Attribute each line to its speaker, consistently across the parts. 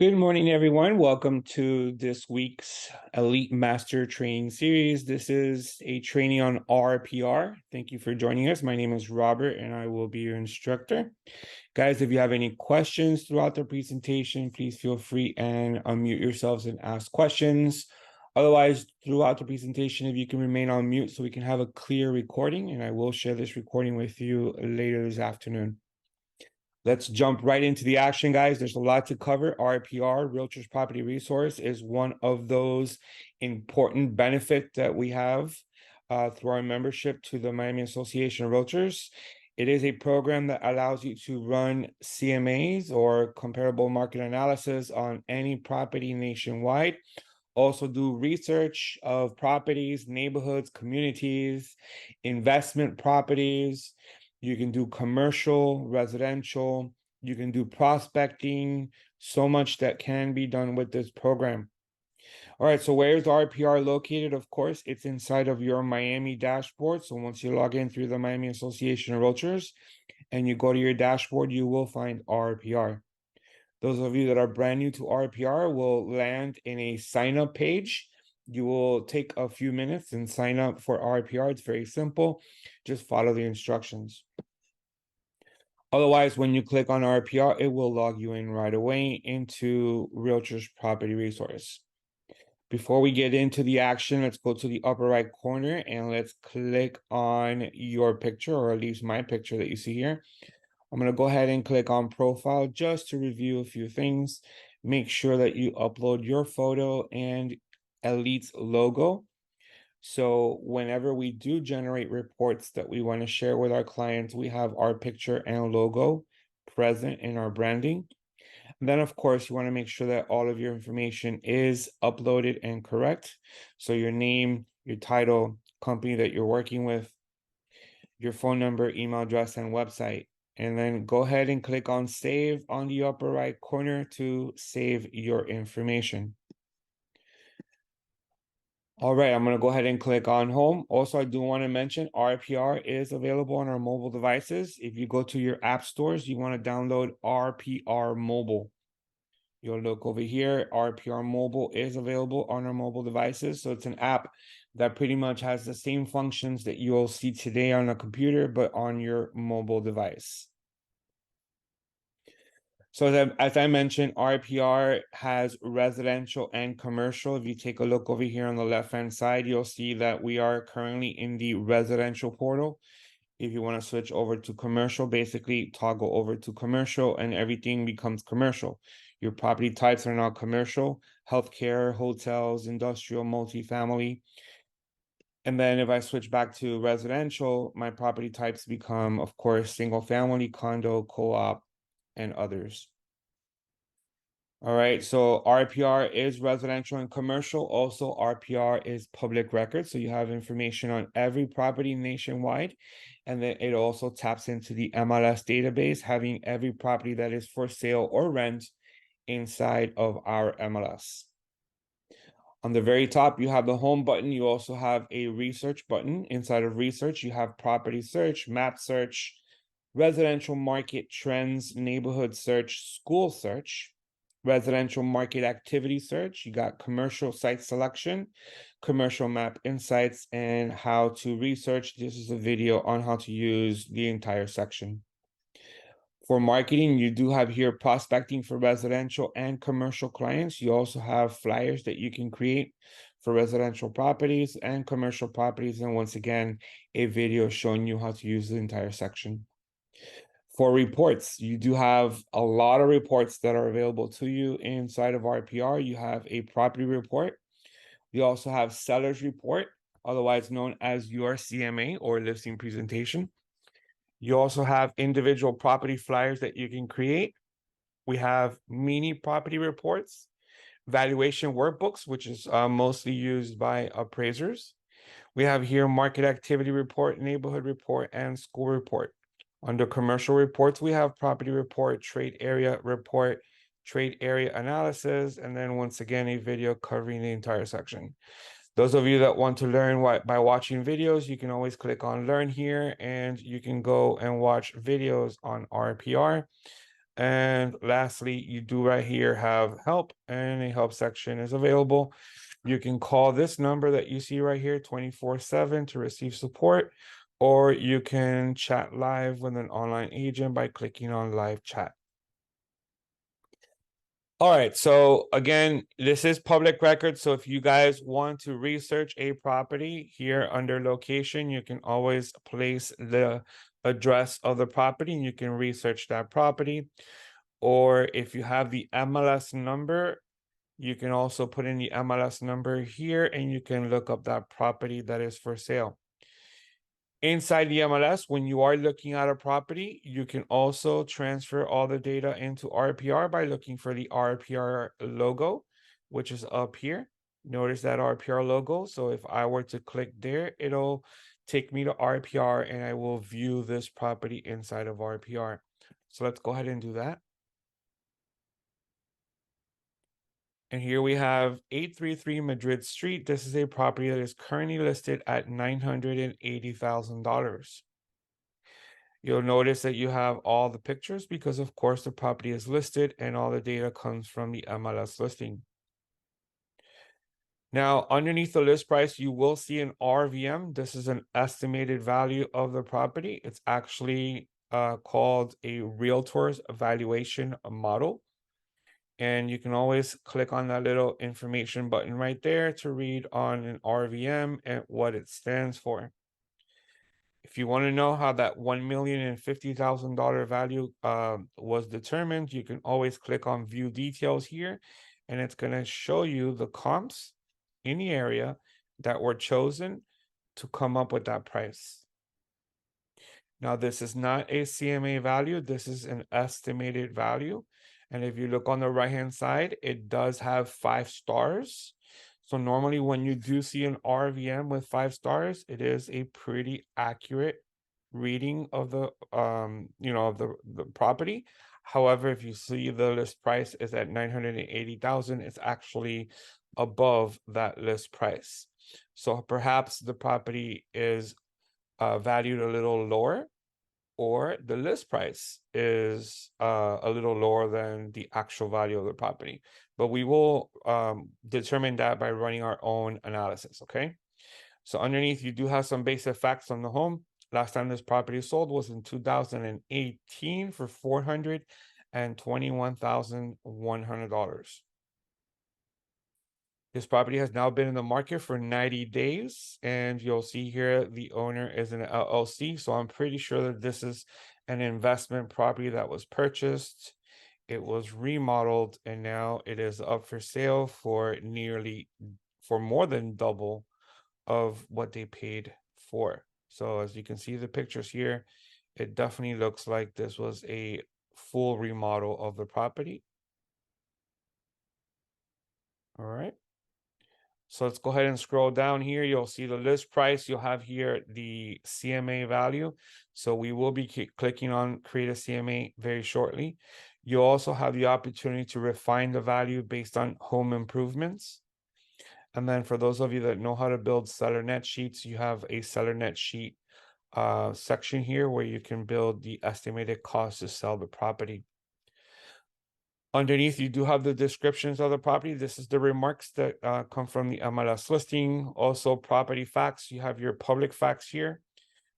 Speaker 1: Good morning, everyone. Welcome to this week's Elite Master Training Series. This is a training on RPR. Thank you for joining us. My name is Robert, and I will be your instructor. Guys, if you have any questions throughout the presentation, please feel free and unmute yourselves and ask questions. Otherwise, throughout the presentation, if you can remain on mute so we can have a clear recording, and I will share this recording with you later this afternoon. Let's jump right into the action, guys. There's a lot to cover. RPR, Realtors Property Resource, is one of those important benefits that we have through our membership to the Miami Association of Realtors. It is a program that allows you to run CMAs or comparable market analysis on any property nationwide. Also do research of properties, neighborhoods, communities, investment properties. You can do commercial, residential, you can do prospecting, so much that can be done with this program. All right, so where's RPR located? Of course, it's inside of your Miami dashboard. So once you log in through the Miami Association of Realtors and you go to your dashboard, you will find RPR. Those of you that are brand new to RPR will land in a sign up page. You will take a few minutes and sign up for RPR. It's very simple. Just follow the instructions. Otherwise, when you click on RPR, it will log you in right away into Realtors Property Resource. Before we get into the action, let's go to the upper right corner and let's click on your picture, or at least my picture that you see here. I'm going to go ahead and click on profile just to review a few things. Make sure that you upload your photo and Elite's logo. So whenever we do generate reports that we want to share with our clients, we have our picture and logo present in our branding. And then, of course, you want to make sure that all of your information is uploaded and correct. So your name, your title, company that you're working with, your phone number, email address, and website. And then go ahead and click on save on the upper right corner to save your information. All right, I'm going to go ahead and click on home. Also, I do want to mention RPR is available on our mobile devices. If you go to your app stores, you want to download RPR Mobile. You'll look over here. RPR Mobile is available on our mobile devices. So it's an app that pretty much has the same functions that you'll see today on a computer, but on your mobile device. So as I mentioned, RPR has residential and commercial. If you take a look over here on the left-hand side, you'll see that we are currently in the residential portal. If you want to switch over to commercial, basically toggle over to commercial and everything becomes commercial. Your property types are now commercial, healthcare, hotels, industrial, multifamily. And then if I switch back to residential, my property types become, of course, single family, condo, co-op, and others. All right, so RPR is residential and commercial. Also, RPR is public record. So you have information on every property nationwide. And then it also taps into the MLS database, having every property that is for sale or rent inside of our MLS. On the very top, you have the home button. You also have a research button. Inside of research, you have property search, map search, residential market trends, neighborhood search, school search, residential market activity search. You got commercial site selection, commercial map insights, and how to research. This is a video on how to use the entire section. For marketing, you do have here prospecting for residential and commercial clients. You also have flyers that you can create for residential properties and commercial properties. And once again, a video showing you how to use the entire section. For reports, you do have a lot of reports that are available to you inside of RPR. You have a property report. You also have seller's report, otherwise known as your CMA or listing presentation. You also have individual property flyers that you can create. We have mini property reports, valuation workbooks, which is mostly used by appraisers. We have here market activity report, neighborhood report, and school report. Under commercial reports, we have property report, trade area report, trade area analysis, and then once again, a video covering the entire section. Those of you that want to learn by watching videos, you can always click on learn here and you can go and watch videos on RPR. And lastly, you do right here have help, and a help section is available. You can call this number that you see right here 24/7 to receive support, or you can chat live with an online agent by clicking on live chat. All right, so again, this is public record. So if you guys want to research a property here under location, you can always place the address of the property and you can research that property. Or if you have the MLS number, you can also put in the MLS number here and you can look up that property that is for sale. Inside the MLS, when you are looking at a property, you can also transfer all the data into RPR by looking for the RPR logo, which is up here. Notice that RPR logo. So if I were to click there, it'll take me to RPR and I will view this property inside of RPR. So let's go ahead and do that. And here we have 833 Madrid Street. This is a property that is currently listed at $980,000. You'll notice that you have all the pictures because, of course, the property is listed and all the data comes from the MLS listing. Now, underneath the list price, you will see an RVM. This is an estimated value of the property. It's actually called a Realtor's valuation model. And you can always click on that little information button right there to read on an RVM and what it stands for. If you want to know how that $1,050,000 value was determined, you can always click on view details here, and it's going to show you the comps in the area that were chosen to come up with that price. Now, this is not a CMA value. This is an estimated value. And if you look on the right-hand side, it does have 5 stars. So normally when you do see an RVM with 5 stars, it is a pretty accurate reading of the of the property. However, if you see the list price is at 980,000, it's actually above that list price. So perhaps the property is valued a little lower, or the list price is a little lower than the actual value of the property. But we will determine that by running our own analysis, okay? So underneath, you do have some basic facts on the home. Last time this property sold was in 2018 for $421,100. This property has now been in the market for 90 days, and you'll see here the owner is an LLC. So I'm pretty sure that this is an investment property that was purchased. It was remodeled, and now it is up for sale for more than double of what they paid for. So as you can see the pictures here, it definitely looks like this was a full remodel of the property. All right. So let's go ahead and scroll down here. You'll see the list price. You'll have here the CMA value. So we will be clicking on create a CMA very shortly. You'll also have the opportunity to refine the value based on home improvements. And then for those of you that know how to build seller net sheets, you have a seller net sheet section here where you can build the estimated cost to sell the property. Underneath, you do have the descriptions of the property. This is the remarks that come from the MLS listing. Also, property facts. You have your public facts here.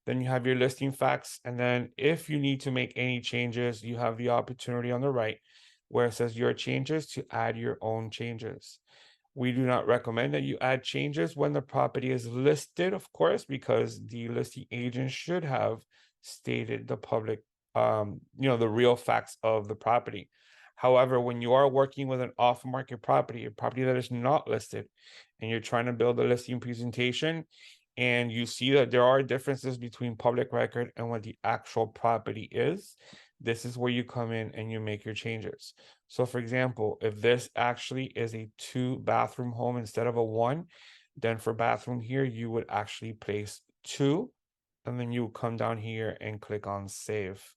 Speaker 1: Then you have your listing facts. And then if you need to make any changes, you have the opportunity on the right where it says your changes to add your own changes. We do not recommend that you add changes when the property is listed, of course, because the listing agent should have stated the public, the real facts of the property. However, when you are working with an off-market property, a property that is not listed, and you're trying to build a listing presentation, and you see that there are differences between public record and what the actual property is, this is where you come in and you make your changes. So for example, if this actually is a 2-bathroom home instead of a 1, then for bathroom here, you would actually place 2, and then you come down here and click on save.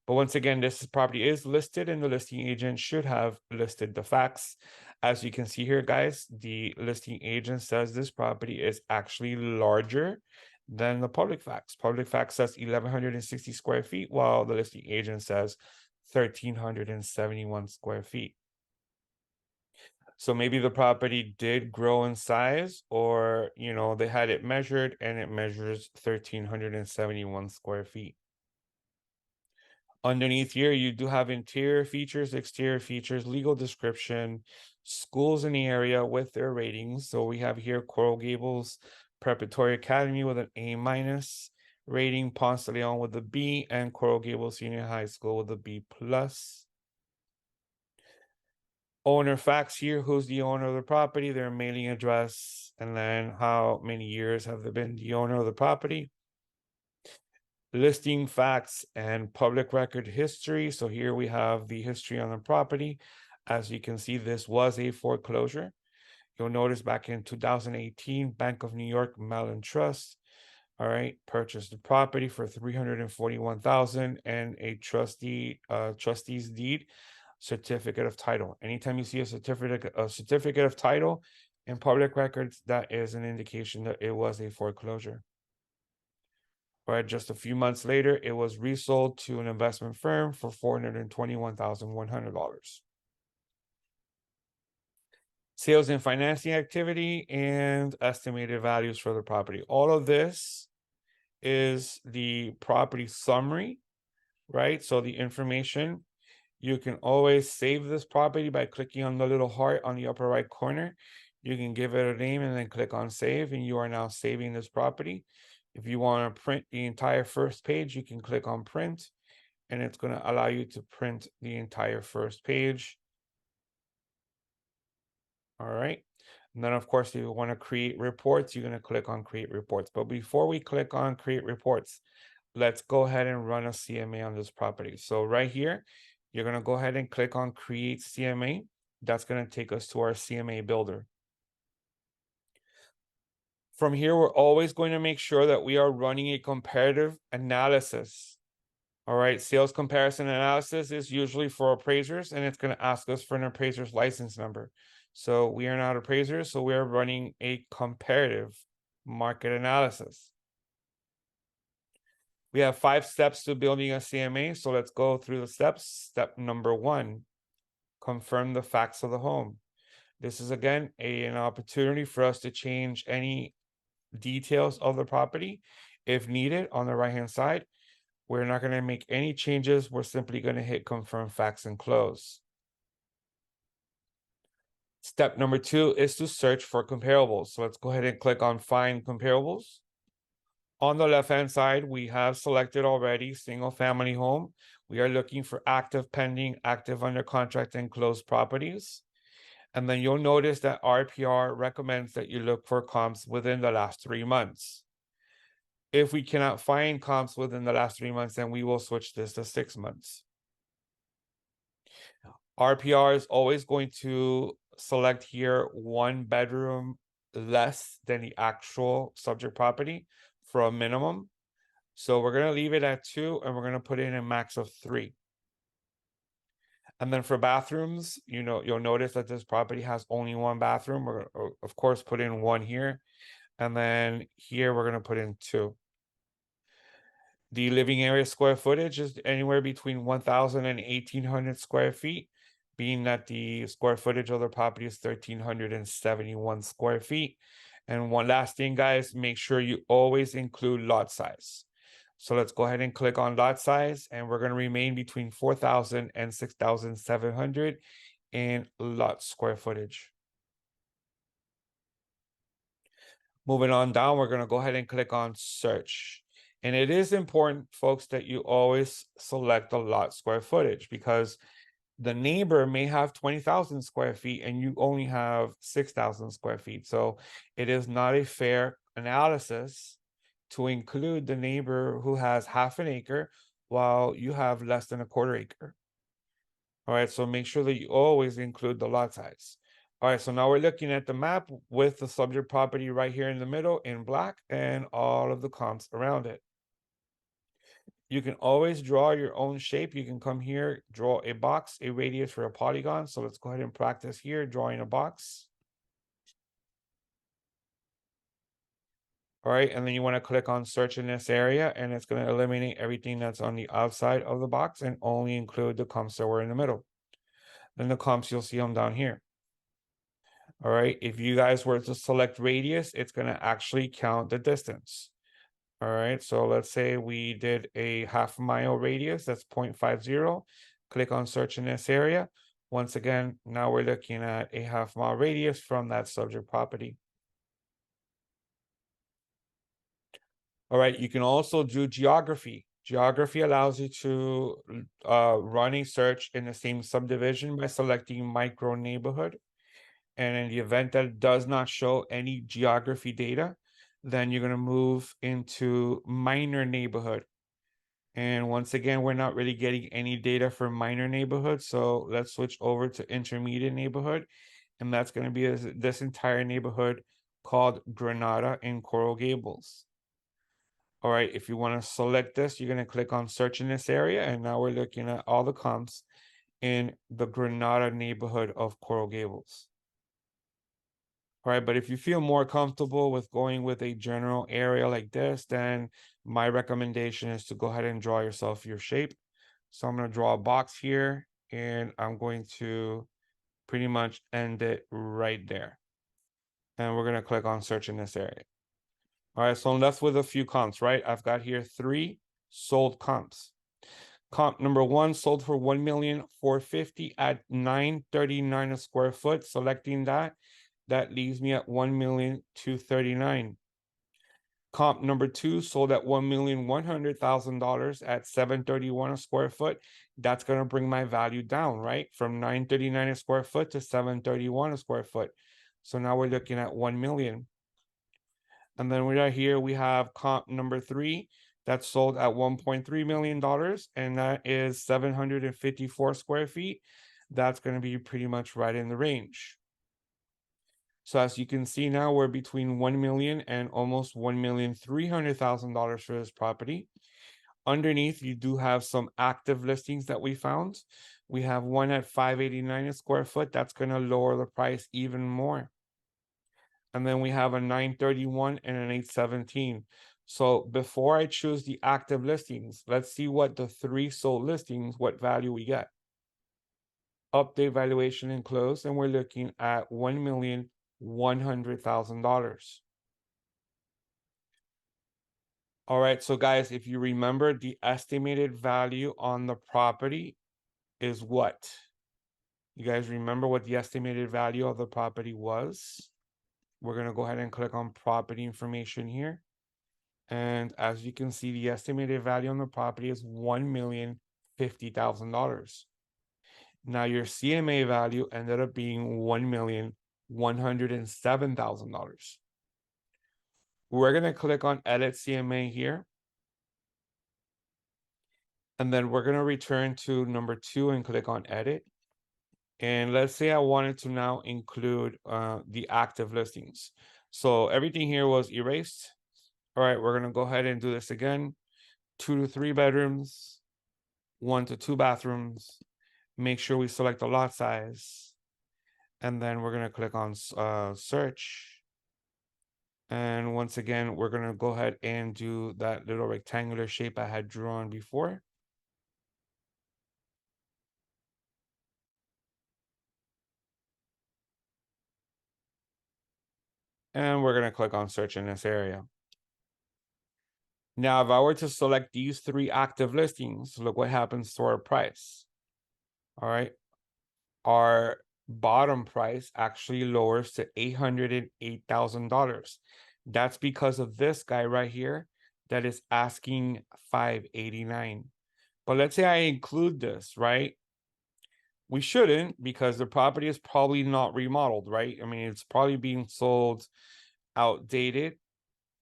Speaker 1: But once again, this property is listed and the listing agent should have listed the facts. As you can see here, guys, the listing agent says this property is actually larger than the public facts. Public facts says 1,160 square feet, while the listing agent says 1,371 square feet. So maybe the property did grow in size, or they had it measured and it measures 1,371 square feet. Underneath here, you do have interior features, exterior features, legal description, schools in the area with their ratings. So we have here Coral Gables Preparatory Academy with an A- rating, Ponce de Leon with a B, and Coral Gables Senior High School with a B+. Owner facts here: who's the owner of the property, their mailing address, and then how many years have they been the owner of the property. Listing facts and public record history. So here we have the history on the property. As you can see, this was a foreclosure. You'll notice back in 2018, Bank of New York Mellon Trust, all right, purchased the property for $341,000 and a trustee's deed, certificate of title. Anytime you see a certificate of title in public records, that is an indication that it was a foreclosure. Right, just a few months later, it was resold to an investment firm for $421,100. Sales and financing activity and estimated values for the property. All of this is the property summary, right? So the information, you can always save this property by clicking on the little heart on the upper right corner. You can give it a name and then click on save, and you are now saving this property. If you want to print the entire first page, you can click on print, and it's going to allow you to print the entire first page. All right. And then, of course, if you want to create reports, you're going to click on create reports. But before we click on create reports, let's go ahead and run a CMA on this property. So right here, you're going to go ahead and click on create CMA. That's going to take us to our CMA builder. From here, we're always going to make sure that we are running a comparative analysis. All right, sales comparison analysis is usually for appraisers, and it's going to ask us for an appraiser's license number. So we are not appraisers, so we are running a comparative market analysis. We have 5 steps to building a CMA, so let's go through the steps. Step number 1, confirm the facts of the home. This is, again, an opportunity for us to change any details of the property if needed on the right-hand side. We're not going to make any changes. We're simply going to hit confirm facts and close. Step number 2 is to search for comparables. So let's go ahead and click on find comparables. On the left-hand side, we have selected already single family home. We are looking for active pending, active under contract, and closed properties. And then you'll notice that RPR recommends that you look for comps within the last 3 months. If we cannot find comps within the last 3 months, then we will switch this to 6 months. RPR is always going to select here 1 bedroom less than the actual subject property for a minimum. So we're going to leave it at 2, and we're going to put in a max of 3. And then for bathrooms, you'll notice that this property has only 1 bathroom. We're going to, of course, put in 1 here. And then here we're going to put in 2. The living area square footage is anywhere between 1,000 and 1,800 square feet, being that the square footage of the property is 1,371 square feet. And one last thing, guys, make sure you always include lot size. So let's go ahead and click on lot size, and we're going to remain between 4,000 and 6,700 in lot square footage. Moving on down, we're going to go ahead and click on search. And it is important, folks, that you always select the lot square footage, because the neighbor may have 20,000 square feet and you only have 6,000 square feet. So it is not a fair analysis to include the neighbor who has half an acre while you have less than a quarter acre. All right, so make sure that you always include the lot size. All right, so now we're looking at the map with the subject property right here in the middle in black and all of the comps around it. You can always draw your own shape. You can come here, draw a box, a radius for a polygon. So let's go ahead and practice here, drawing a box. All right, and then you want to click on search in this area, and it's going to eliminate everything that's on the outside of the box and only include the comps that were in the middle. Then the comps, you'll see them down here. All right, if you guys were to select radius, it's going to actually count the distance. All right, so let's say we did a half-mile radius, that's 0.50. Click on search in this area. Once again, now we're looking at a half-mile radius from that subject property. All right, you can also do geography. Geography allows you to run a search in the same subdivision by selecting micro neighborhood. And in the event that it does not show any geography data, then you're going to move into minor neighborhood. And once again, we're not really getting any data for minor neighborhood. So let's switch over to intermediate neighborhood. And that's going to be this entire neighborhood called Granada in Coral Gables. All right, if you want to select this, you're going to click on search in this area. And now we're looking at all the comps in the Granada neighborhood of Coral Gables. All right, but if you feel more comfortable with going with a general area like this, then my recommendation is to go ahead and draw yourself your shape. So I'm going to draw a box here, and I'm going to pretty much end it right there. And we're going to click on search in this area. All right, so I'm left with a few comps, right? I've got here 3 sold comps. Comp number 1 sold for $1,450,000 at $939 a square foot. Selecting that leaves me at $1,239,000. Comp number 2 sold at $1,100,000 at $731 a square foot. That's going to bring my value down, right? From $939 a square foot to $731 a square foot. So now we're looking at $1 million. And then right here, we have comp number 3 that's sold at $1.3 million, and that is 754 square feet. That's going to be pretty much right in the range. So as you can see now, we're between 1 million and almost $1,300,000 for this property. Underneath, you do have some active listings that we found. We have one at $589 a square foot. That's going to lower the price even more. And then we have a 931 and an 817. So before I choose the active listings, let's see what the 3 sold listings, what value we get. Update valuation and close, and we're looking at $1,100,000. All right, so guys, if you remember, the estimated value on the property is what? You guys remember what the estimated value of the property was? We're going to go ahead and click on property information here. And as you can see, the estimated value on the property is $1,050,000. Now your CMA value ended up being $1,107,000. We're going to click on edit CMA here. And then we're going to return to number 2 and click on edit. And let's say I wanted to now include the active listings. So everything here was erased. All right, we're going to go ahead and do this again. 2 to 3 bedrooms, 1 to 2 bathrooms. Make sure we select the lot size. And then we're going to click on search. And once again, we're going to go ahead and do that little rectangular shape I had drawn before. And we're going to click on search in this area. Now, if I were to select these 3 active listings, look what happens to our price. All right. Our bottom price actually lowers to $808,000. That's because of this guy right here that is asking $589. But let's say I include this, right? We shouldn't, because the property is probably not remodeled, right? I mean, it's probably being sold outdated.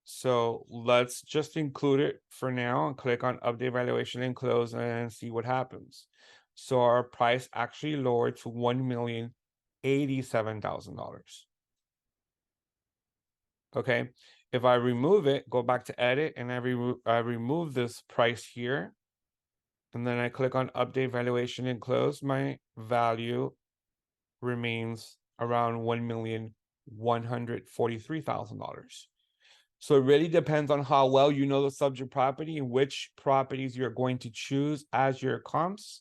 Speaker 1: So let's just include it for now and click on update valuation and close and see what happens. So our price actually lowered to $1,087,000. Okay, if I remove it, go back to edit, and I remove this price here, and then I click on update valuation and close, my value remains around $1,143,000. So it really depends on how well you know the subject property and which properties you're going to choose as your comps.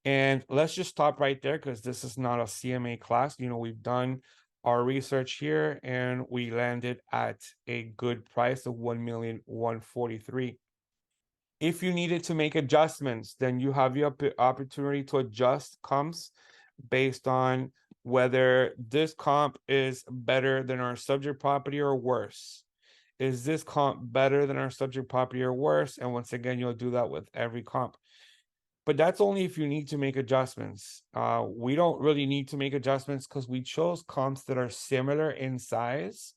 Speaker 1: And let's just stop right there because this is not a CMA class. We've done our research here and we landed at a good price of 1,143,000. If you needed to make adjustments, then you have the opportunity to adjust comps based on whether this comp is better than our subject property or worse. Is this comp better than our subject property or worse? And once again, you'll do that with every comp. But that's only if you need to make adjustments. We don't really need to make adjustments because we chose comps that are similar in size,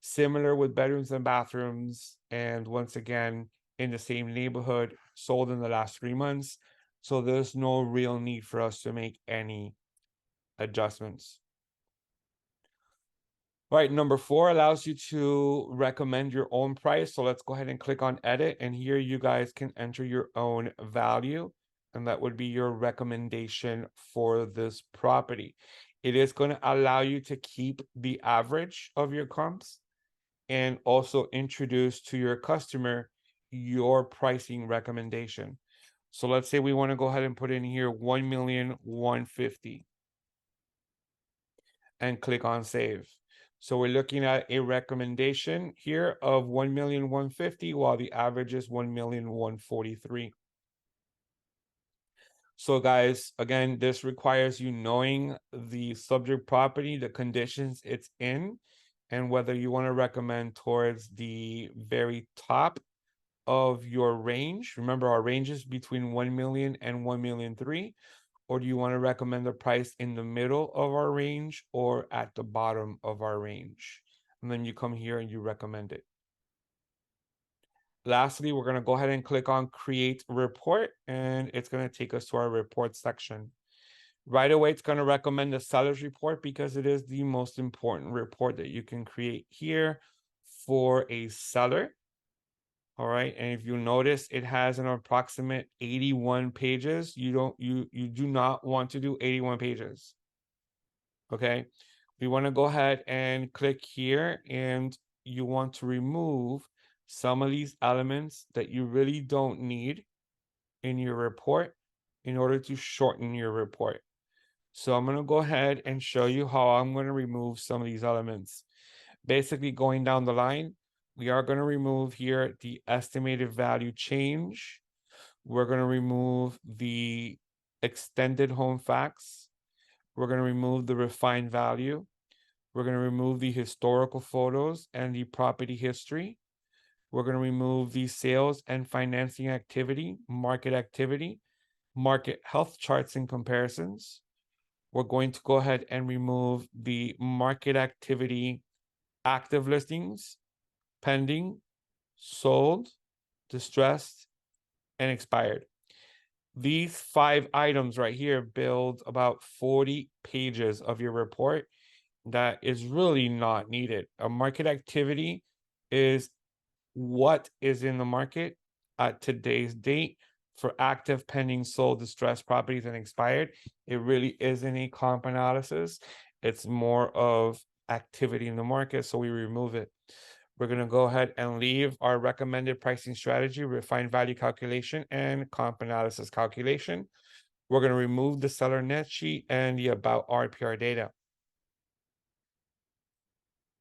Speaker 1: similar with bedrooms and bathrooms, and once again, in the same neighborhood, sold in the last 3 months. So there's no real need for us to make any adjustments. All right, number 4 allows you to recommend your own price. So let's go ahead and click on edit. And here you guys can enter your own value. And that would be your recommendation for this property. It is going to allow you to keep the average of your comps and also introduce to your customer your pricing recommendation. So let's say we want to go ahead and put in here 1,150,000 and click on save. So we're looking at a recommendation here of 1,150,000 while the average is 1,143,000. So guys, again, this requires you knowing the subject property, the conditions it's in, and whether you want to recommend towards the very top of your range. Remember, our range is between 1 million and 1,300,000. Or do you want to recommend a price in the middle of our range or at the bottom of our range? And then you come here and you recommend it. Lastly, we're going to go ahead and click on create report, and it's going to take us to our report section. Right away, it's going to recommend the seller's report because it is the most important report that you can create here for a seller. All right, and if you notice, it has an approximate 81 pages. You do not want to do 81 pages. Okay, we want to go ahead and click here, and you want to remove some of these elements that you really don't need in your report in order to shorten your report. So I'm going to go ahead and show you how I'm going to remove some of these elements. Basically, going down the line, we are going to remove here the estimated value change. We're going to remove the extended home facts. We're going to remove the refined value. We're going to remove the historical photos and the property history. We're going to remove the sales and financing activity, market health charts and comparisons. We're going to go ahead and remove the market activity, active listings, pending, sold, distressed, and expired. These 5 items right here build about 40 pages of your report that is really not needed. A market activity is what is in the market at today's date for active, pending, sold, distressed properties and expired. It really isn't a comp analysis. It's more of activity in the market, so we remove it. We're going to go ahead and leave our recommended pricing strategy, refined value calculation, and comp analysis calculation. We're going to remove the seller net sheet and the about RPR data.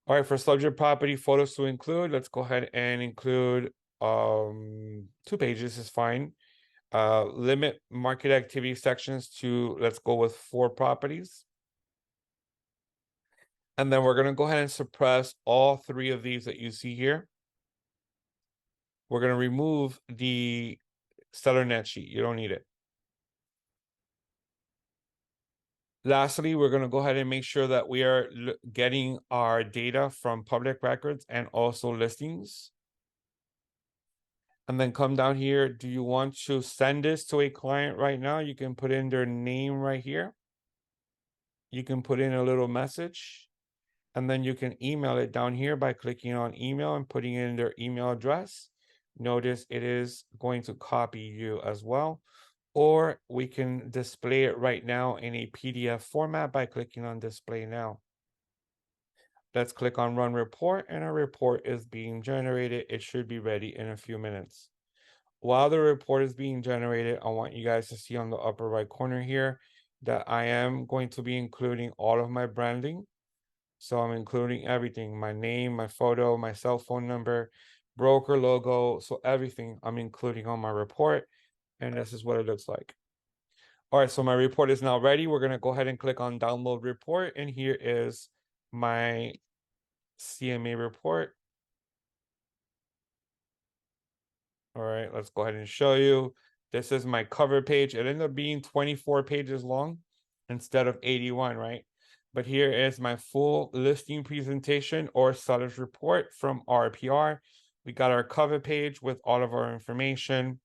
Speaker 1: All right, for subject property photos to include, let's go ahead and include 2 pages is fine. Limit market activity sections to, let's go with 4 properties. And then we're going to go ahead and suppress all 3 of these that you see here. We're going to remove the seller net sheet. You don't need it. Lastly, we're going to go ahead and make sure that we are getting our data from public records and also listings. And then come down here. Do you want to send this to a client right now? You can put in their name right here. You can put in a little message. And then you can email it down here by clicking on email and putting in their email address. Notice it is going to copy you as well. Or we can display it right now in a PDF format by clicking on display now. Let's click on run report, and our report is being generated. It should be ready in a few minutes. While the report is being generated, I want you guys to see on the upper right corner here that I am going to be including all of my branding. So I'm including everything, my name, my photo, my cell phone number, broker logo. So everything I'm including on my report. And this is what it looks like. All right, so my report is now ready. We're going to go ahead and click on download report. And here is my CMA report. All right, let's go ahead and show you. This is my cover page. It ended up being 24 pages long instead of 81, right? But here is my full listing presentation or seller's report from RPR. We got our cover page with all of our information.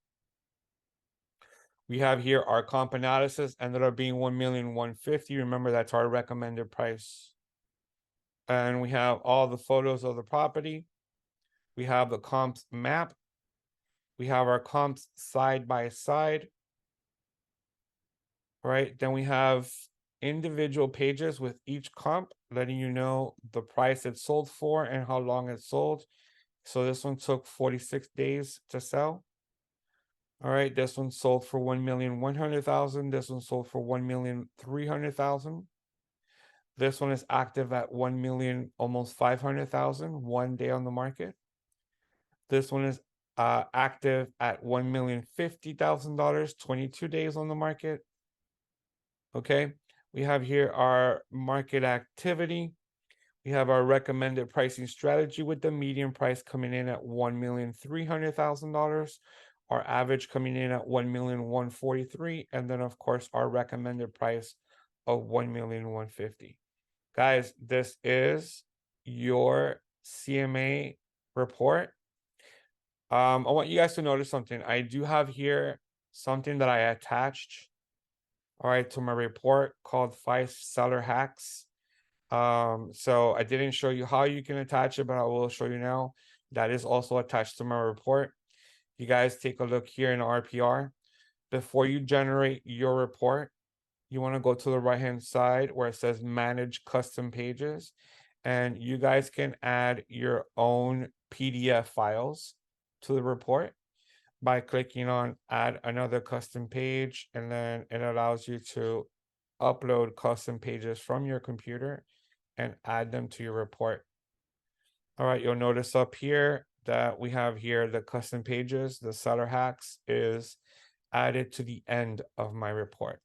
Speaker 1: We have here our comp analysis ended up being 1,150,000. Remember, that's our recommended price. And we have all the photos of the property. We have the comps map. We have our comps side by side. Right, then we have individual pages with each comp letting you know the price it sold for and how long it sold. So this one took 46 days to sell. All right, this one sold for 1,100,000. This one sold for 1,300,000. This one is active at 1,000,000, almost 500,000, 1 day on the market. This one is active at $1,050,000, 22 days on the market. Okay, we have here our market activity. We have our recommended pricing strategy with the median price coming in at $1,300,000, our average coming in at 1,143,000, and then of course our recommended price of 1,150,000. Guys, this is your CMA report. I want you guys to notice something. I do have here something that I attached, all right, to my report called 5 Seller Hacks. So I didn't show you how you can attach it, but I will show you now. That is also attached to my report. You guys take a look here in RPR. Before you generate your report, you want to go to the right-hand side where it says Manage Custom Pages, and you guys can add your own PDF files to the report by clicking on Add Another Custom Page, and then it allows you to upload custom pages from your computer and add them to your report. All right, you'll notice up here that we have here the custom pages. The seller hacks is added to the end of my report.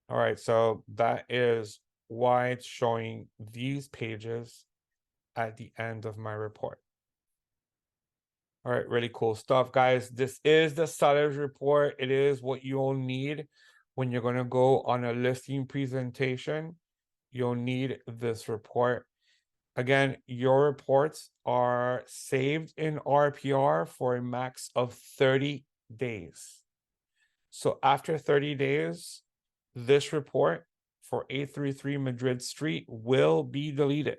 Speaker 1: All right, so that is why it's showing these pages at the end of my report. All right, really cool stuff, guys. This is the seller's report. It is what you'll need when you're going to go on a listing presentation. You'll need this report. Again, your reports are saved in RPR for a max of 30 days. So after 30 days, this report for 833 Madrid Street will be deleted.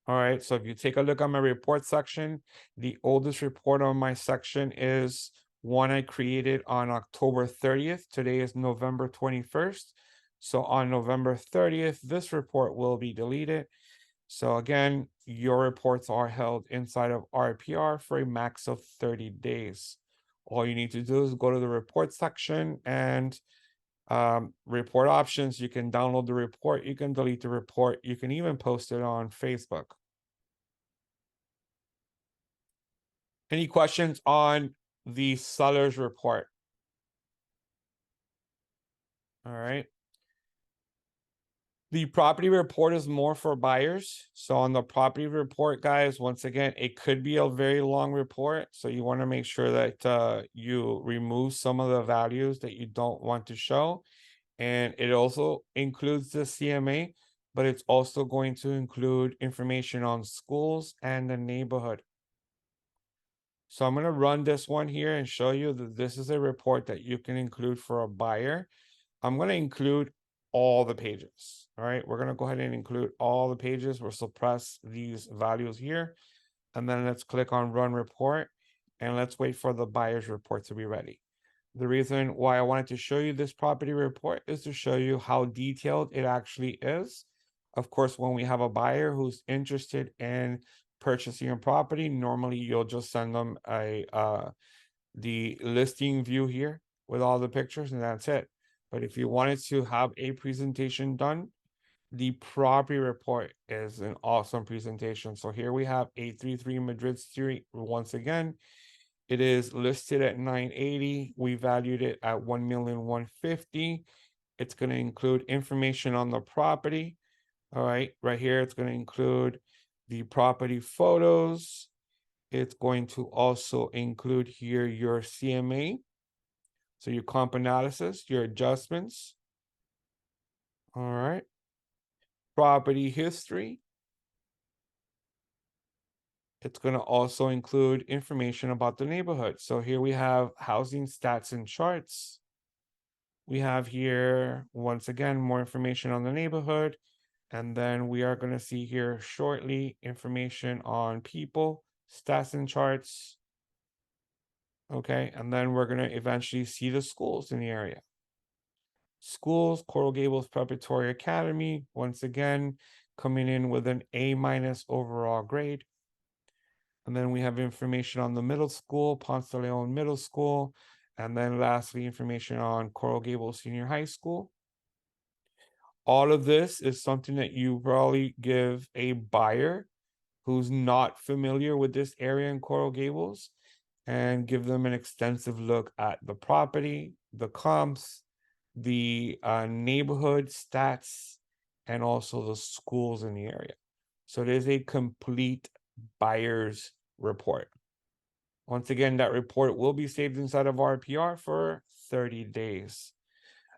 Speaker 1: All right, so if you take a look at my report section, the oldest report on my section is one I created on October 30th. Today is November 21st. So on November 30th, this report will be deleted. So again, your reports are held inside of RPR for a max of 30 days. All you need to do is go to the report section and report options. You can download the report. You can delete the report. You can even post it on Facebook. Any questions on the seller's report? All right. The property report is more for buyers. So on the property report, guys, once again, it could be a very long report. So you want to make sure that you remove some of the values that you don't want to show. And it also includes the CMA, but it's also going to include information on schools and the neighborhood. So I'm going to run this one here and show you that this is a report that you can include for a buyer. I'm going to include all the pages. All right, we're going to go ahead and include all the pages. We'll suppress these values here. And then let's click on run report and let's wait for the buyer's report to be ready. The reason why I wanted to show you this property report is to show you how detailed it actually is. Of course, when we have a buyer who's interested in purchasing a property, normally you'll just send them the listing view here with all the pictures, and that's it. But if you wanted to have a presentation done, the property report is an awesome presentation. So here we have 833 Madrid Street. Once again, it is listed at 980. We valued it at 1,150,000. It's going to include information on the property. All right, right here, it's going to include the property photos. It's going to also include here your CMA. So your comp analysis, your adjustments. All right. Property history. It's going to also include information about the neighborhood. So here we have housing stats and charts. We have here, once again, more information on the neighborhood. And then we are going to see here shortly information on people, stats and charts. Okay, and then we're going to eventually see the schools in the area. Schools, Coral Gables Preparatory Academy, once again, coming in with an A- overall grade. And then we have information on the middle school, Ponce de Leon Middle School. And then lastly, information on Coral Gables Senior High School. All of this is something that you probably give a buyer who's not familiar with this area in Coral Gables and give them an extensive look at the property, the comps, the neighborhood stats, and also the schools in the area. So it is a complete buyer's report. Once again, that report will be saved inside of RPR for 30 days.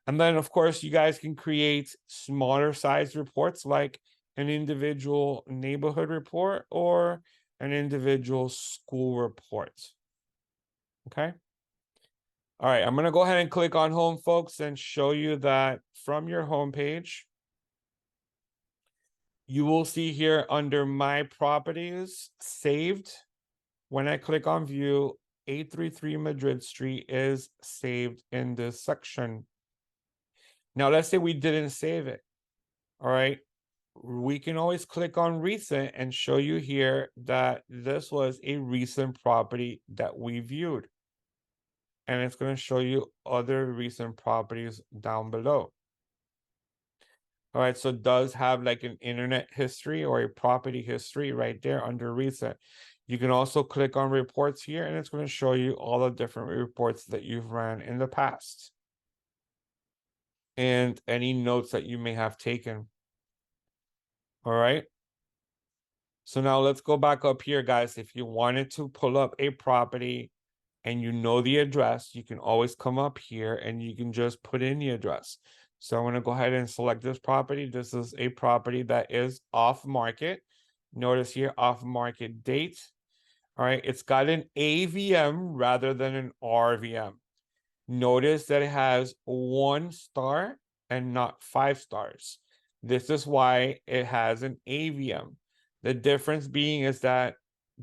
Speaker 1: And then, of course, you guys can create smaller size reports like an individual neighborhood report or an individual school report. Okay. All right, I'm going to go ahead and click on home, folks, and show you that from your home page, you will see here under my properties saved. When I click on view, 833 Madrid Street is saved in this section. Now, let's say we didn't save it. All right. We can always click on recent and show you here that this was a recent property that we viewed. And it's going to show you other recent properties down below. All right, so it does have like an internet history or a property history right there under recent. You can also click on reports here and it's going to show you all the different reports that you've ran in the past and any notes that you may have taken. All right. So now let's go back up here, guys. If you wanted to pull up a property and you know the address, you can always come up here and you can just put in the address. So I'm going to go ahead and select this property. This is a property that is off market. Notice here, off market date. All right, it's got an AVM rather than an RVM. Notice that it has 1 star and not 5 stars. This is why it has an AVM. The difference being is that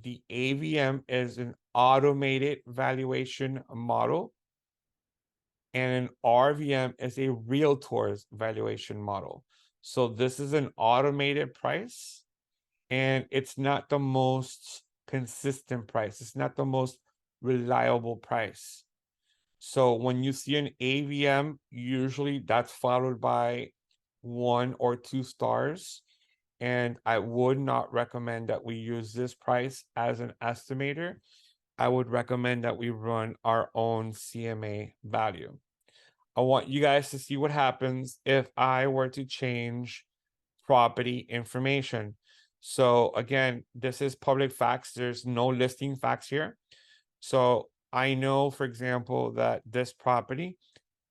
Speaker 1: the AVM is an automated valuation model and an RVM is a realtor's valuation model. So this is an automated price and it's not the most consistent price. It's not the most reliable price. So when you see an AVM, usually that's followed by 1 or 2 stars. And I would not recommend that we use this price as an estimator. I would recommend that we run our own CMA value. I want you guys to see what happens if I were to change property information. So again, this is public facts. There's no listing facts here. So I know, for example, that this property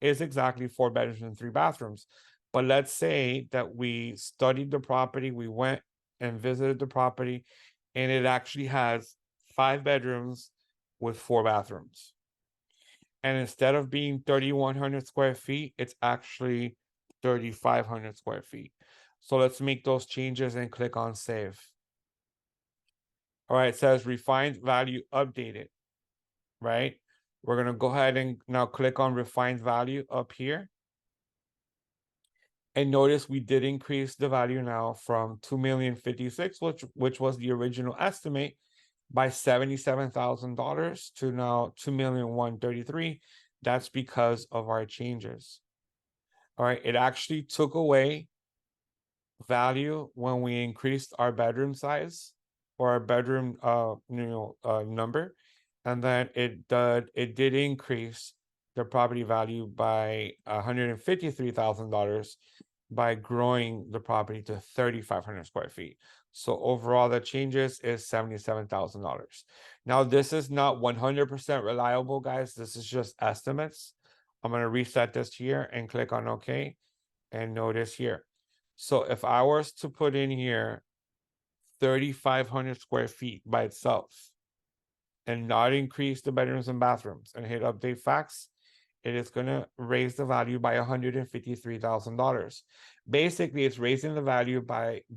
Speaker 1: is exactly 4 bedrooms and 3 bathrooms. But let's say that we studied the property, we went and visited the property, and it actually has 5 bedrooms with 4 bathrooms. And instead of being 3,100 square feet, it's actually 3,500 square feet. So let's make those changes and click on save. All right, it says refined value updated, right? We're going to go ahead and now click on refined value up here. And notice we did increase the value now from 2,056,000, which was the original estimate, by $77,000 to now 2,133,000. That's because of our changes. All right, it actually took away value when we increased our bedroom size or our bedroom number, and then it did increase the property value by $153,000 by growing the property to 3,500 square feet. So overall, the changes is $77,000. Now, this is not 100% reliable, guys. This is just estimates. I'm going to reset this here and click on OK, and notice here. So if I was to put in here 3,500 square feet by itself and not increase the bedrooms and bathrooms and hit update facts, it is going to raise the value by $153,000. Basically, it's raising the value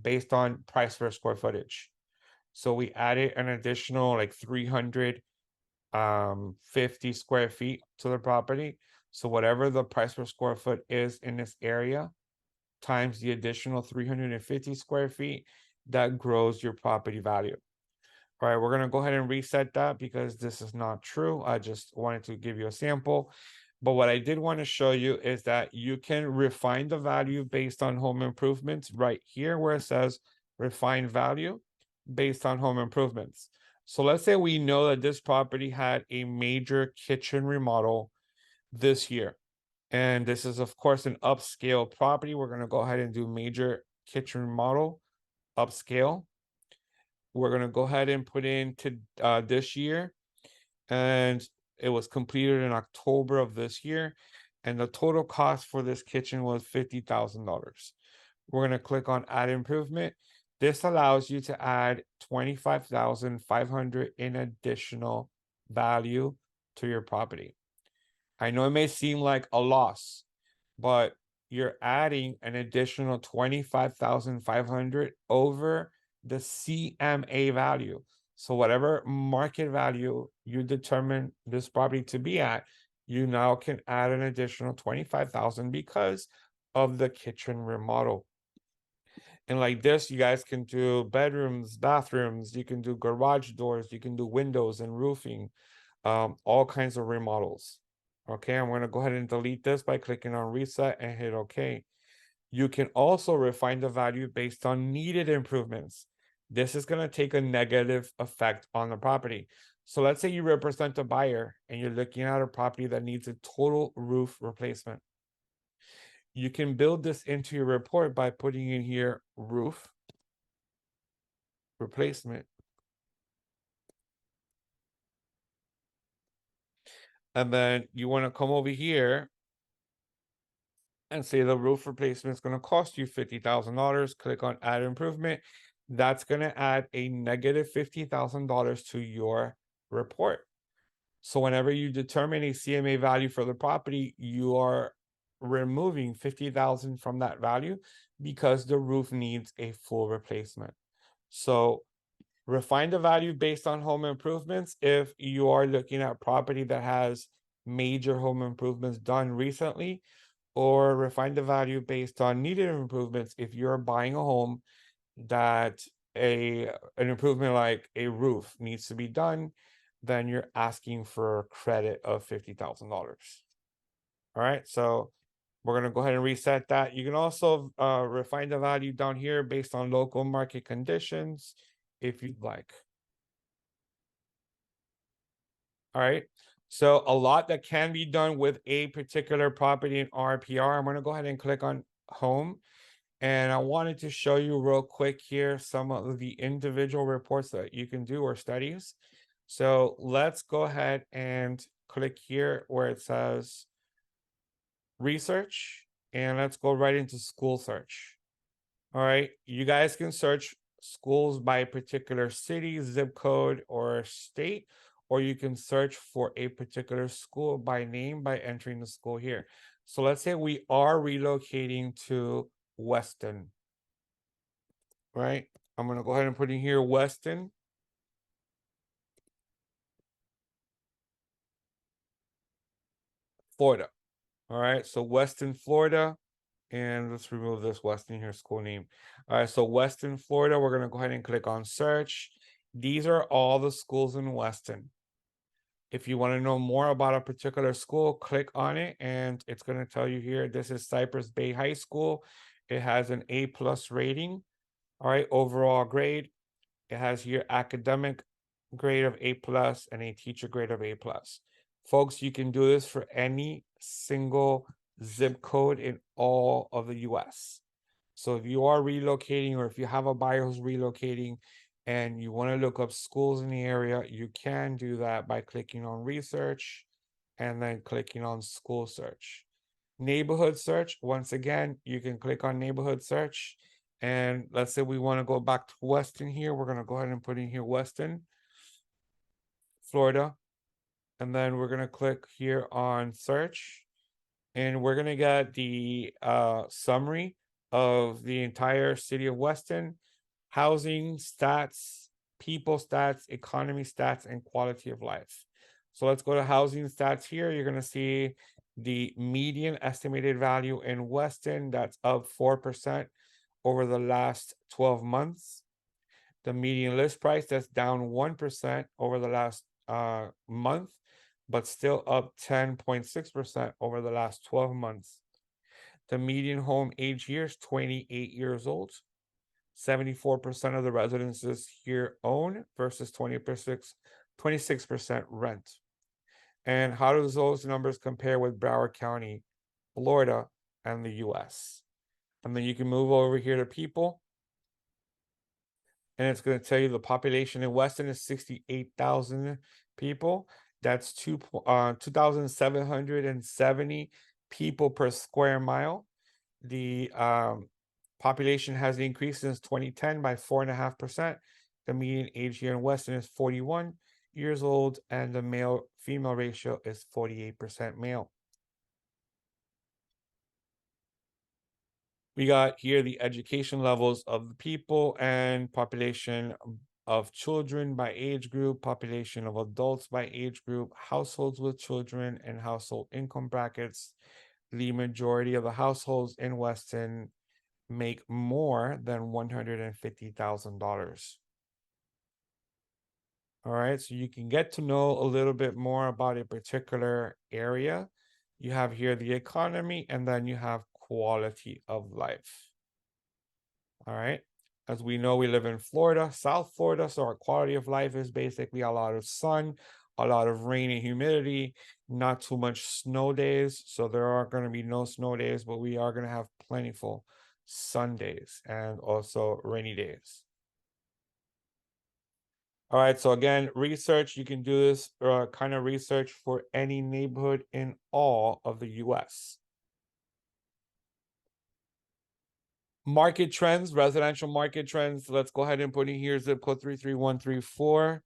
Speaker 1: based on price per square footage. So we added an additional like 350 square feet to the property. So whatever the price per square foot is in this area, times the additional 350 square feet, that grows your property value. All right, we're going to go ahead and reset that because this is not true. I just wanted to give you a sample. But what I did want to show you is that you can refine the value based on home improvements right here where it says refine value based on home improvements. So let's say we know that this property had a major kitchen remodel this year. And this is, of course, an upscale property. We're going to go ahead and do major kitchen remodel, upscale. We're going to go ahead and put into this year. And it was completed in October of this year. And the total cost for this kitchen was $50,000. We're going to click on add improvement. This allows you to add $25,500 in additional value to your property. I know it may seem like a loss, but you're adding an additional 25,500 over the CMA value. So whatever market value you determine this property to be at, you now can add an additional 25,000 because of the kitchen remodel. And like this, you guys can do bedrooms, bathrooms, you can do garage doors, you can do windows and roofing, all kinds of remodels. Okay, I'm going to go ahead and delete this by clicking on reset and hit OK. You can also refine the value based on needed improvements. This is going to take a negative effect on the property. So let's say you represent a buyer and you're looking at a property that needs a total roof replacement. You can build this into your report by putting in here roof replacement. And then you want to come over here and say the roof replacement is going to cost you $50,000. Click on add improvement. That's going to add a negative $50,000 to your report. So whenever you determine a CMA value for the property, you are removing $50,000 from that value because the roof needs a full replacement. So refine the value based on home improvements if you are looking at property that has major home improvements done recently, or refine the value based on needed improvements if you're buying a home that an improvement like a roof needs to be done, then you're asking for a credit of $50,000. All right, so we're going to go ahead and reset that. You can also refine the value down here based on local market conditions if you'd like. All right, so a lot that can be done with a particular property in RPR. I'm going to go ahead and click on home. And I wanted to show you real quick here some of the individual reports that you can do or studies. So let's go ahead and click here where it says research, and let's go right into school search. All right, you guys can search schools by particular city, zip code, or state, or you can search for a particular school by name by entering the school here. So let's say we are relocating to Weston, right? I'm going to go ahead and put in here Weston, Florida. All right, so Weston, Florida And let's remove this Weston here school name. All right, so Weston, Florida, we're gonna go ahead and click on search. These are all the schools in Weston. If you want to know more about a particular school, click on it and it's going to tell you here. This is Cypress Bay High School. It has an A+ rating. All right, overall grade. It has here academic grade of A+ and a teacher grade of A+. Folks, you can do this for any single zip code in all of the US. So if you are relocating or if you have a buyer who's relocating and you want to look up schools in the area, you can do that by clicking on research and then clicking on school search. Neighborhood search, once again, you can click on neighborhood search. And let's say we want to go back to Weston here. We're going to go ahead and put in here Weston, Florida. And then we're going to click here on search. And we're going to get the summary of the entire city of Weston, housing stats, people stats, economy stats, and quality of life. So let's go to housing stats here. You're going to see the median estimated value in Weston, that's up 4% over the last 12 months. The median list price, that's down 1% over the last month, but still up 10.6% over the last 12 months. The median home age here is 28 years old. 74% of the residences here own versus 26% rent. And how do those numbers compare with Broward County, Florida, and the US? And then you can move over here to people. And it's going to tell you the population in Weston is 68,000 people. That's 2,770 people per square mile. The population has increased since 2010 by 4.5%. The median age here in Weston is 41 years old, and the male-female ratio is 48% male. We got here the education levels of the people and population of children by age group, population of adults by age group, households with children, and household income brackets. The majority of the households in Weston make more than $150,000. All right, so you can get to know a little bit more about a particular area. You have here the economy, and then you have quality of life. All right, as we know, we live in Florida, South Florida, so our quality of life is basically a lot of sun, a lot of rain and humidity, not too much snow days. So there are going to be no snow days, but we are going to have plentiful sun days and also rainy days. All right, so again, research, you can do this kind of research for any neighborhood in all of the US. Market trends, residential market trends. Let's go ahead and put in here zip code 33134.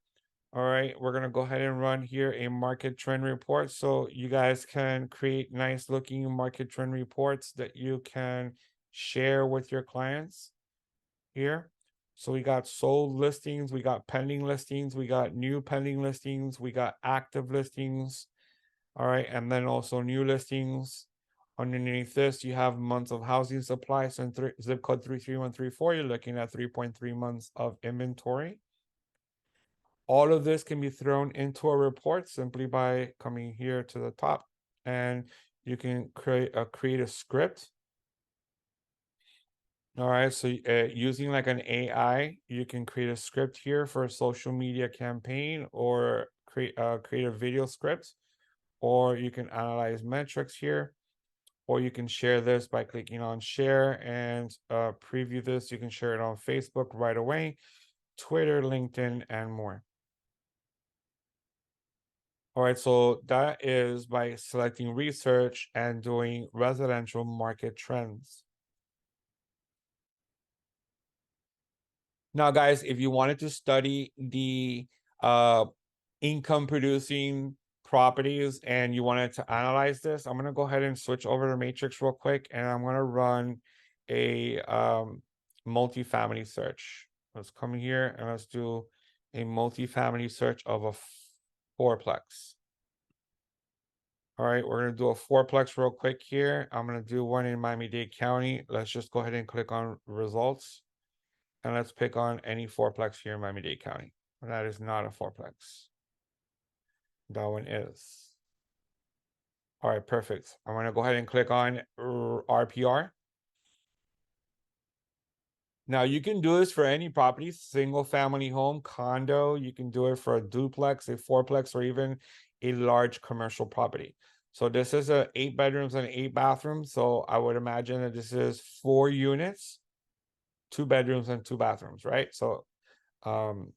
Speaker 1: All right, we're gonna go ahead and run here a market trend report. So you guys can create nice looking market trend reports that you can share with your clients here. So we got sold listings, we got pending listings, we got new pending listings, we got active listings. All right, and then also new listings. Underneath this, you have months of housing supply. So in zip code 33134, you're looking at 3.3 months of inventory. All of this can be thrown into a report simply by coming here to the top, and you can create a script. All right, so using like an AI, you can create a script here for a social media campaign or create a video script, or you can analyze metrics here, or you can share this by clicking on share and preview this. You can share it on Facebook right away, Twitter, LinkedIn, and more. All right, so that is by selecting research and doing residential market trends. Now, guys, if you wanted to study the income producing properties and you wanted to analyze this, I'm going to go ahead and switch over to Matrix real quick, and I'm going to run a multifamily search. Let's come here and let's do a multifamily search of a fourplex. All right, we're gonna do a fourplex real quick here. I'm gonna do one in Miami-Dade County. Let's just go ahead and click on results. And let's pick on any fourplex here in Miami-Dade County. That is not a fourplex. That one is. All right, perfect. I'm gonna go ahead and click on RPR. Now you can do this for any property, single family home, condo. You can do it for a duplex, a fourplex, or even a large commercial property. So this is a 8 bedrooms and 8 bathrooms. So I would imagine that this is 4 units, 2 bedrooms and 2 bathrooms, right? Um,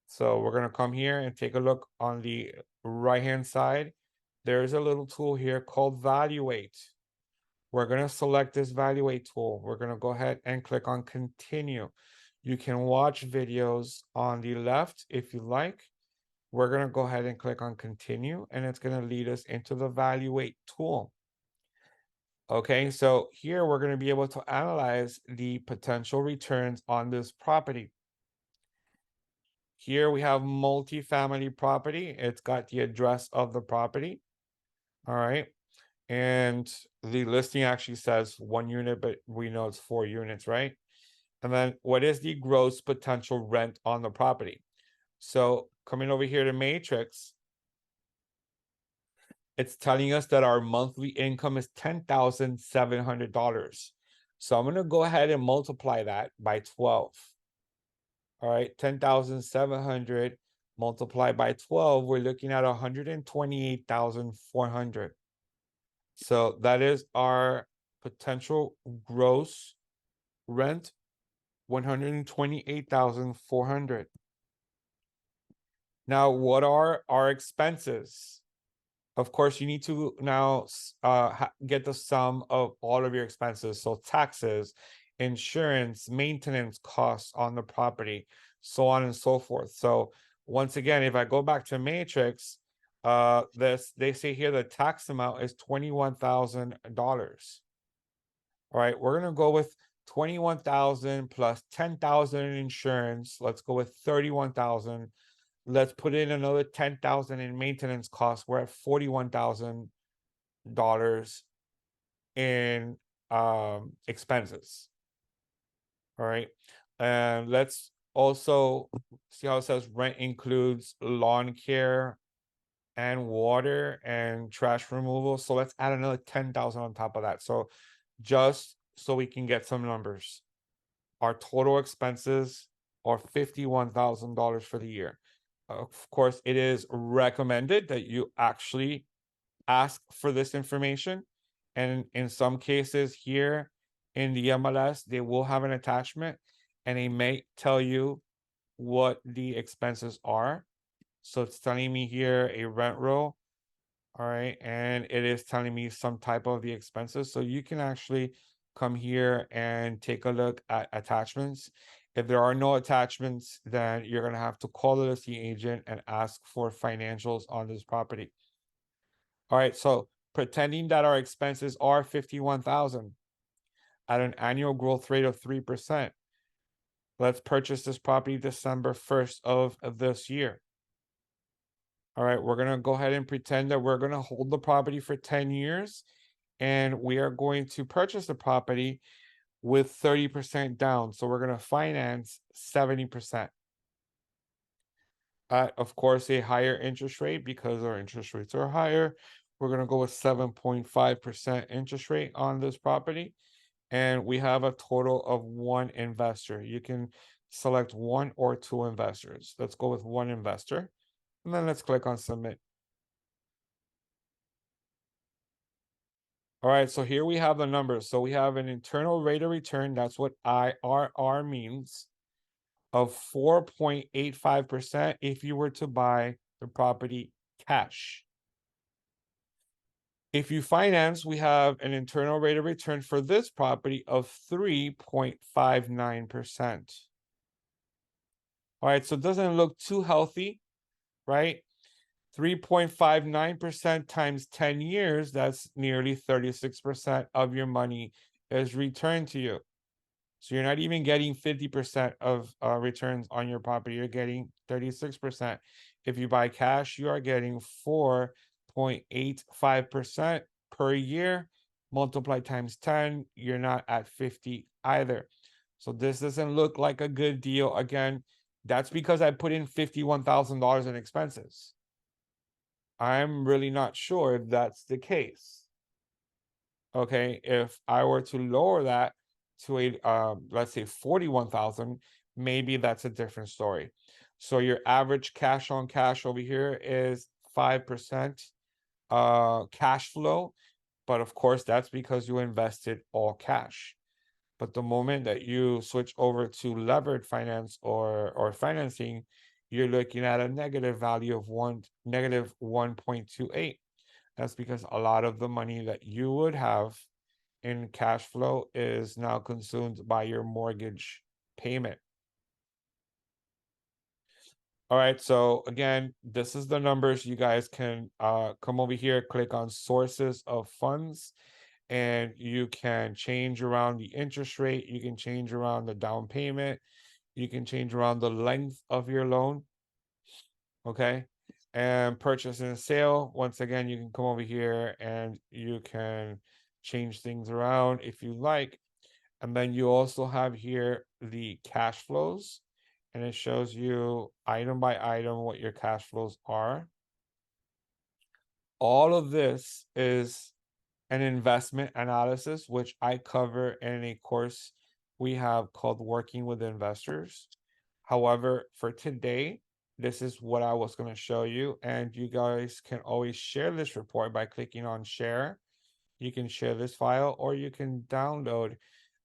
Speaker 1: so we're gonna come here and take a look on the right-hand side. There's a little tool here called Valuate. We're going to select this Valuate tool. We're going to go ahead and click on Continue. You can watch videos on the left if you like. We're going to go ahead and click on Continue, and it's going to lead us into the Valuate tool. Okay, so here we're going to be able to analyze the potential returns on this property. Here we have multifamily property. It's got the address of the property. All right. And the listing actually says 1 unit, but we know it's 4 units, right? And then what is the gross potential rent on the property? So coming over here to Matrix, it's telling us that our monthly income is $10,700. So I'm going to go ahead and multiply that by 12. All right, 10,700 multiplied by 12, we're looking at 128,400. So that is our potential gross rent, 128,400. Now, what are our expenses? Of course, you need to now get the sum of all of your expenses. So taxes, insurance, maintenance costs on the property, so on and so forth. So once again, if I go back to Matrix, they say here the tax amount is $21,000. All right, we're gonna go with 21,000 plus 10,000 in insurance. Let's go with 31,000. Let's put in another 10,000 in maintenance costs. We're at $41,000 in expenses. All right, and let's also see how it says rent includes lawn care and water and trash removal. So let's add another 10,000 on top of that. So just so we can get some numbers, our total expenses are $51,000 for the year. Of course, it is recommended that you actually ask for this information. And in some cases here in the MLS, they will have an attachment and they may tell you what the expenses are. So it's telling me here a rent roll. All right, and it is telling me some type of the expenses. So you can actually come here and take a look at attachments. If there are no attachments, then you're gonna have to call the listing agent and ask for financials on this property. All right, so pretending that our expenses are 51,000 at an annual growth rate of 3%. Let's purchase this property December 1st of this year. All right, we're going to go ahead and pretend that we're going to hold the property for 10 years and we are going to purchase the property with 30% down. So we're going to finance 70%. At, of course, a higher interest rate because our interest rates are higher. We're going to go with 7.5% interest rate on this property. And we have a total of 1 investor. You can select 1 or 2 investors. Let's go with 1 investor. And then let's click on submit. All right, so here we have the numbers. So we have an internal rate of return, that's what IRR means, of 4.85% if you were to buy the property cash. If you finance, we have an internal rate of return for this property of 3.59%. All right, so it doesn't look too healthy, right? 3.59% times 10 years, that's nearly 36% of your money is returned to you. So you're not even getting 50% of returns on your property. You're getting 36%. If you buy cash, you are getting 6.85% per year. Multiply times 10, you're not at 50 either. So this doesn't look like a good deal. Again, that's because I put in $51,000 in expenses. I'm really not sure if that's the case. Okay, if I were to lower that to a let's say 41,000, maybe that's a different story. So your average cash on cash over here is 5% cash flow, but of course that's because you invested all cash. But the moment that you switch over to levered finance or financing, you're looking at a negative value of negative 1.28. That's because a lot of the money that you would have in cash flow is now consumed by your mortgage payment. All right, so again, this is the numbers. You guys can come over here, click on sources of funds, and you can change around the interest rate. You can change around the down payment. You can change around the length of your loan. Okay. And purchase and sale. Once again, you can come over here and you can change things around if you like. And then you also have here the cash flows, and it shows you item by item what your cash flows are. All of this is an investment analysis, which I cover in a course we have called Working with Investors. However, for today, this is what I was going to show you, and you guys can always share this report by clicking on share. You can share this file, or you can download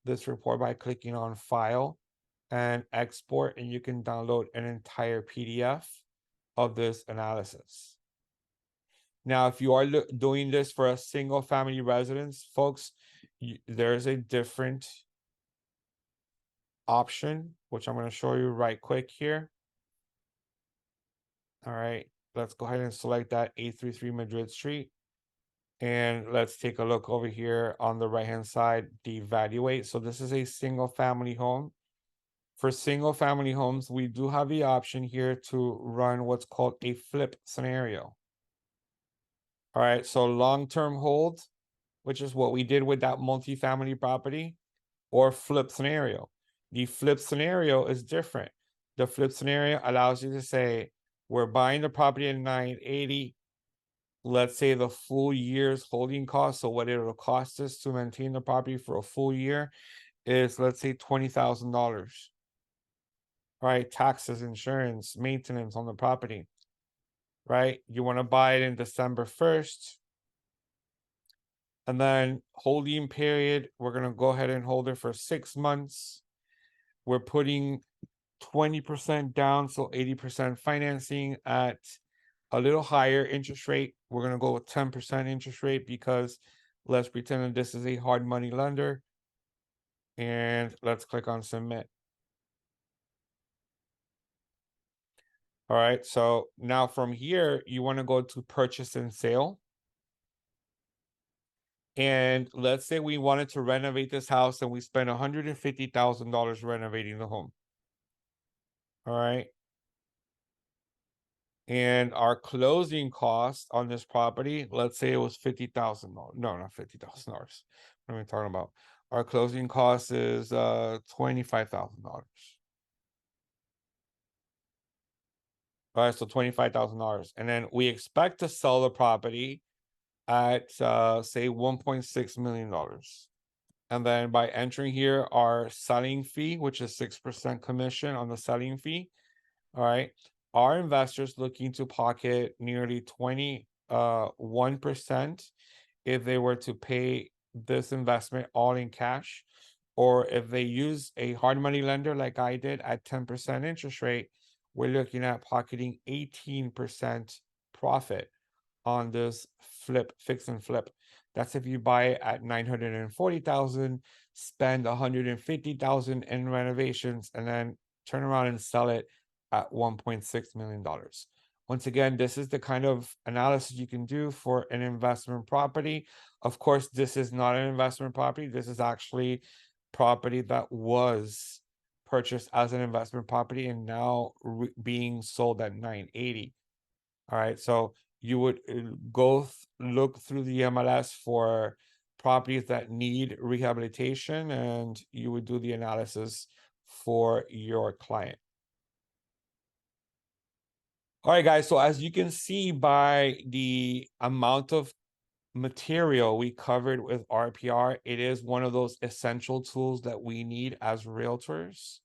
Speaker 1: this report by clicking on file and export, and you can download an entire PDF of this analysis. Now, if you are doing this for a single family residence, folks, there's a different option, which I'm going to show you right quick here. All right, let's go ahead and select that 833 Madrid Street. And let's take a look over here on the right-hand side, the evaluate. So this is a single family home. For single family homes, we do have the option here to run what's called a flip scenario. All right, so long-term hold, which is what we did with that multifamily property, or flip scenario. The flip scenario is different. The flip scenario allows you to say, we're buying the property at 980. Let's say the full year's holding cost, so what it'll cost us to maintain the property for a full year is, let's say, $20,000. Right? Taxes, insurance, maintenance on the property. Right? You want to buy it in December 1st. And then holding period, we're going to go ahead and hold it for 6 months. We're putting 20% down, so 80% financing at a little higher interest rate. We're going to go with 10% interest rate because let's pretend that this is a hard money lender. And let's click on submit. All right, so now from here, you want to go to purchase and sale. And let's say we wanted to renovate this house and we spent $150,000 renovating the home. All right. And our closing cost on this property, let's say it was $50,000. No, not $50,000. What am I talking about? Our closing cost is $25,000. All right, so $25,000. And then we expect to sell the property at say $1.6 million. And then by entering here our selling fee, which is 6% commission on the selling fee. All right. Our investors looking to pocket nearly 1% if they were to pay this investment all in cash, or if they use a hard money lender like I did at 10% interest rate, we're looking at pocketing 18% profit on this fix and flip. That's if you buy it at 940,000, spend 150,000 in renovations, and then turn around and sell it at $1.6 million. Once again, this is the kind of analysis you can do for an investment property. Of course, this is not an investment property. This is actually property that was purchased as an investment property and now being sold at 980. All right, so You would look through the MLS for properties that need rehabilitation, and you would do the analysis for your client. All right, guys. So as you can see by the amount of material we covered with RPR, it is one of those essential tools that we need as realtors.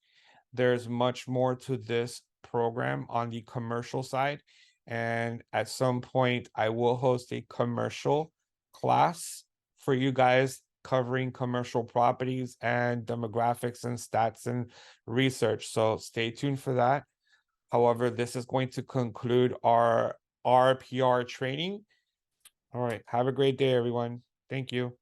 Speaker 1: There's much more to this program on the commercial side. And at some point, I will host a commercial class for you guys covering commercial properties and demographics and stats and research. So stay tuned for that. However, this is going to conclude our RPR training. All right. Have a great day, everyone. Thank you.